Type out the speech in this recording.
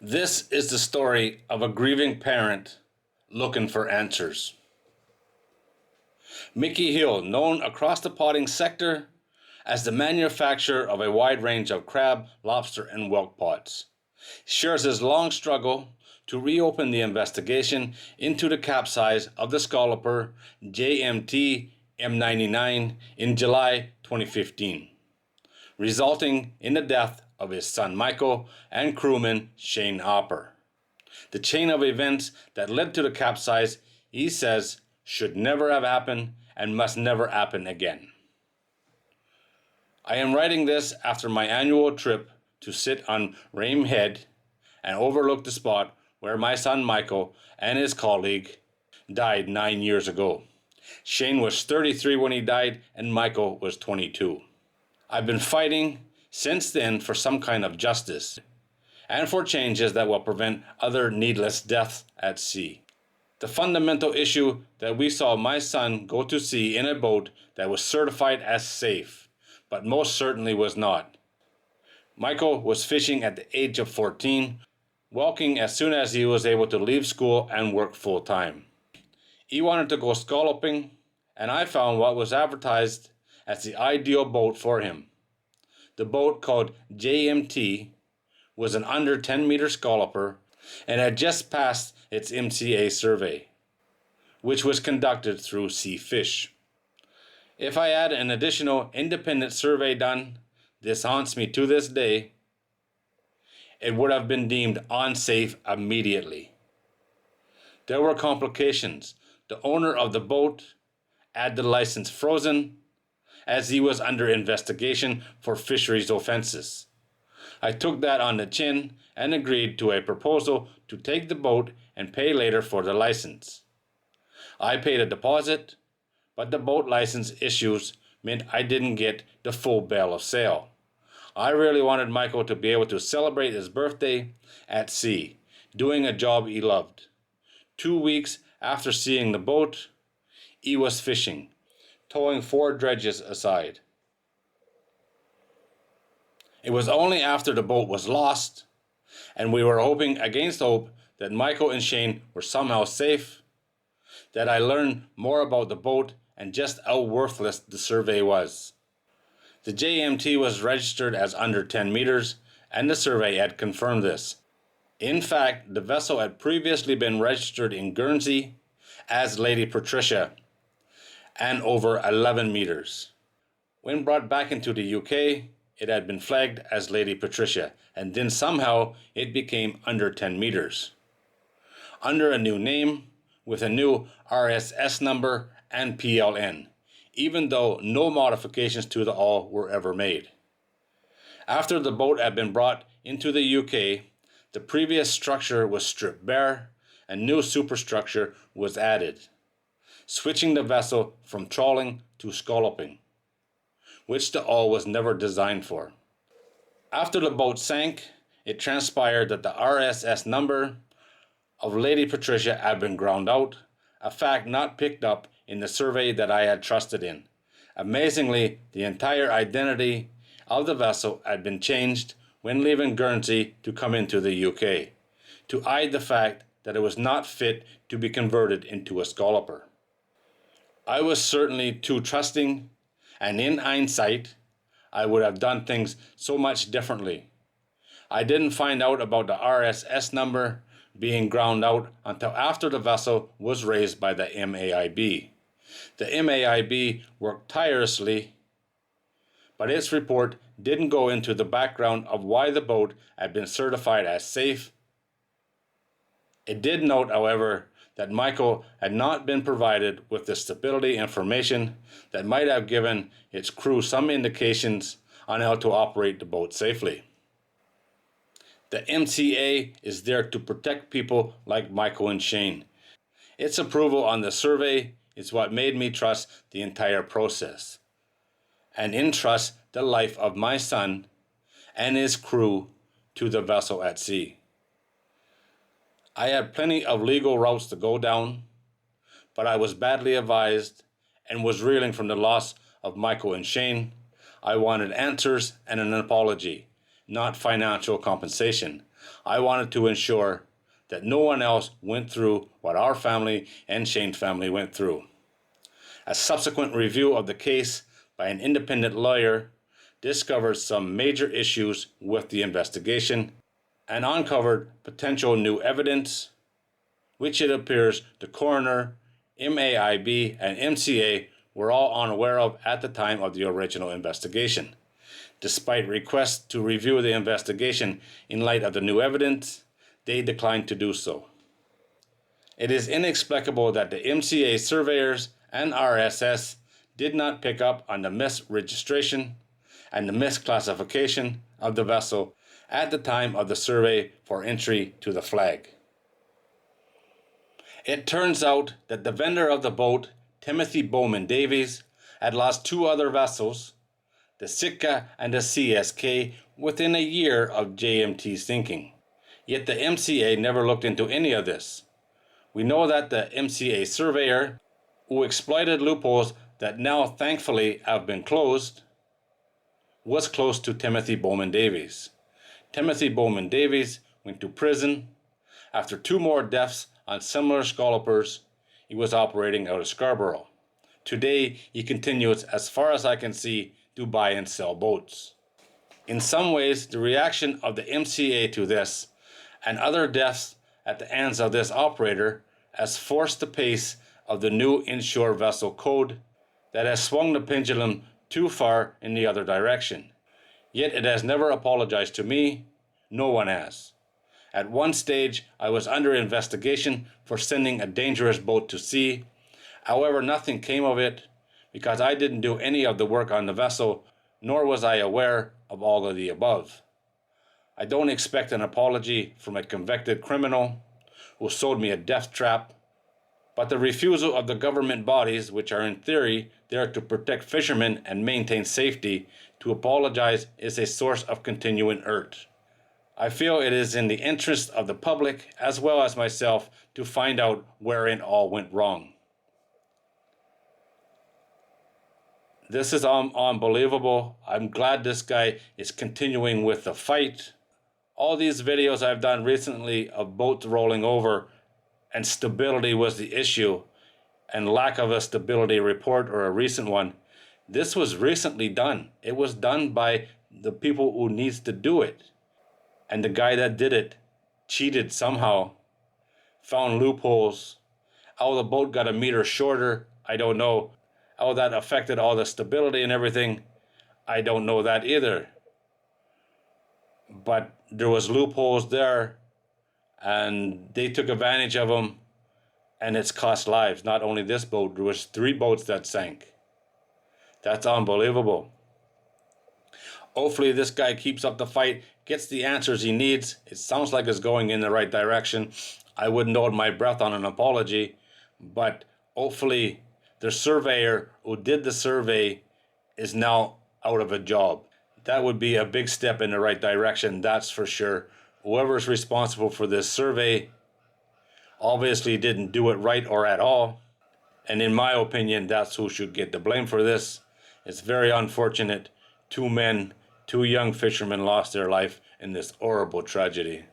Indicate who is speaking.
Speaker 1: This is the story of a grieving parent looking for answers. Mickey Hill, known across the potting sector as the manufacturer of a wide range of crab, lobster, and whelk pots, shares his long struggle to reopen the investigation into the capsize of the scalloper JMT M99 in July 2015, resulting in the death of his son Michael and crewman Shane Hopper. The chain of events that led to the capsize, he says, should never have happened and must never happen again. I am writing this after my annual trip to sit on Rame Head and overlook the spot where my son Michael and his colleague died 9 years ago. Shane was 33 when he died and Michael was 22. I've been fighting since then for some kind of justice and for changes that will prevent other needless deaths at sea. The fundamental issue that we saw my son go to sea in a boat that was certified as safe, but most certainly was not. Michael was fishing at the age of 14, walking as soon as he was able to leave school and work full time. He wanted to go scalloping, and I found what was advertised as the ideal boat for him. The boat, called JMT, was an under 10 meter scalloper and had just passed its MCA survey, which was conducted through Sea Fish. If I had an additional independent survey done, this haunts me to this day, it would have been deemed unsafe immediately. There were complications. The owner of the boat had the license frozen as he was under investigation for fisheries offenses. I took that on the chin and agreed to a proposal to take the boat and pay later for the license. I paid a deposit, but the boat license issues meant I didn't get the full bill of sale. I really wanted Michael to be able to celebrate his birthday at sea, doing a job he loved. 2 weeks after seeing the boat, he was fishing, towing 4 dredges aside. It was only after the boat was lost, and we were hoping against hope that Michael and Shane were somehow safe, that I learned more about the boat and just how worthless the survey was. The JMT was registered as under 10 meters, and the survey had confirmed this. In fact, the vessel had previously been registered in Guernsey as Lady Patricia, and over 11 meters. When brought back into the UK, it had been flagged as Lady Patricia, and then somehow it became under 10 meters. Under a new name, with a new RSS number and PLN, even though no modifications to the hull were ever made. After the boat had been brought into the UK, the previous structure was stripped bare and new superstructure was added, switching the vessel from trawling to scalloping, which the hull was never designed for. After the boat sank, it transpired that the RSS number of Lady Patricia had been ground out, a fact not picked up in the survey that I had trusted in. Amazingly, the entire identity of the vessel had been changed when leaving Guernsey to come into the UK, to hide the fact that it was not fit to be converted into a scalloper. I was certainly too trusting, and in hindsight, I would have done things so much differently. I didn't find out about the RSS number being ground out until after the vessel was raised by the MAIB. The MAIB worked tirelessly, but its report didn't go into the background of why the boat had been certified as safe. It did note, however, that Michael had not been provided with the stability information that might have given its crew some indications on how to operate the boat safely. The MCA is there to protect people like Michael and Shane. Its approval on the survey is what made me trust the entire process, and entrust the life of my son and his crew to the vessel at sea. I had plenty of legal routes to go down, but I was badly advised and was reeling from the loss of Michael and Shane. I wanted answers and an apology, not financial compensation. I wanted to ensure that no one else went through what our family and Shane's family went through. A subsequent review of the case by an independent lawyer discovered some major issues with the investigation and uncovered potential new evidence, which it appears the coroner, MAIB, and MCA were all unaware of at the time of the original investigation. Despite requests to review the investigation in light of the new evidence, they declined to do so. It is inexplicable that the MCA surveyors and RSS did not pick up on the misregistration and the misclassification of the vessel at the time of the survey for entry to the flag. It turns out that the vendor of the boat, Timothy Bowman Davies, had lost two other vessels, the Sitka and the CSK, within a year of JMT sinking. Yet the MCA never looked into any of this. We know that the MCA surveyor, who exploited loopholes that now thankfully have been closed, was close to Timothy Bowman Davies. Timothy Bowman Davies went to prison. After two more deaths on similar scallopers, he was operating out of Scarborough. Today, he continues, as far as I can see, to buy and sell boats. In some ways, the reaction of the MCA to this and other deaths at the hands of this operator has forced the pace of the new inshore vessel code that has swung the pendulum too far in the other direction. Yet it has never apologized to me. No one has. At one stage, I was under investigation for sending a dangerous boat to sea. However, nothing came of it because I didn't do any of the work on the vessel, nor was I aware of all of the above. I don't expect an apology from a convicted criminal who sold me a death trap, but the refusal of the government bodies, which are in theory there to protect fishermen and maintain safety, to apologize is a source of continuing hurt. I feel it is in the interest of the public as well as myself to find out wherein all went wrong. This is unbelievable. I'm glad this guy is continuing with the fight. All these videos I've done recently of boats rolling over and stability was the issue, and lack of a stability report or a recent one. This was recently done. It was done by the people who needs to do it. And the guy that did it cheated somehow, found loopholes. How the boat got a meter shorter, I don't know. How that affected all the stability and everything, I don't know that either. But there was loopholes there, and they took advantage of them, and it's cost lives. Not only this boat, there was 3 boats that sank. That's unbelievable. Hopefully this guy keeps up the fight, gets the answers he needs. It sounds like it's going in the right direction. I wouldn't hold my breath on an apology, but hopefully the surveyor who did the survey is now out of a job. That would be a big step in the right direction, that's for sure. Whoever's responsible for this survey obviously didn't do it right or at all. And in my opinion, that's who should get the blame for this. It's very unfortunate. 2 men, 2 young fishermen lost their life in this horrible tragedy.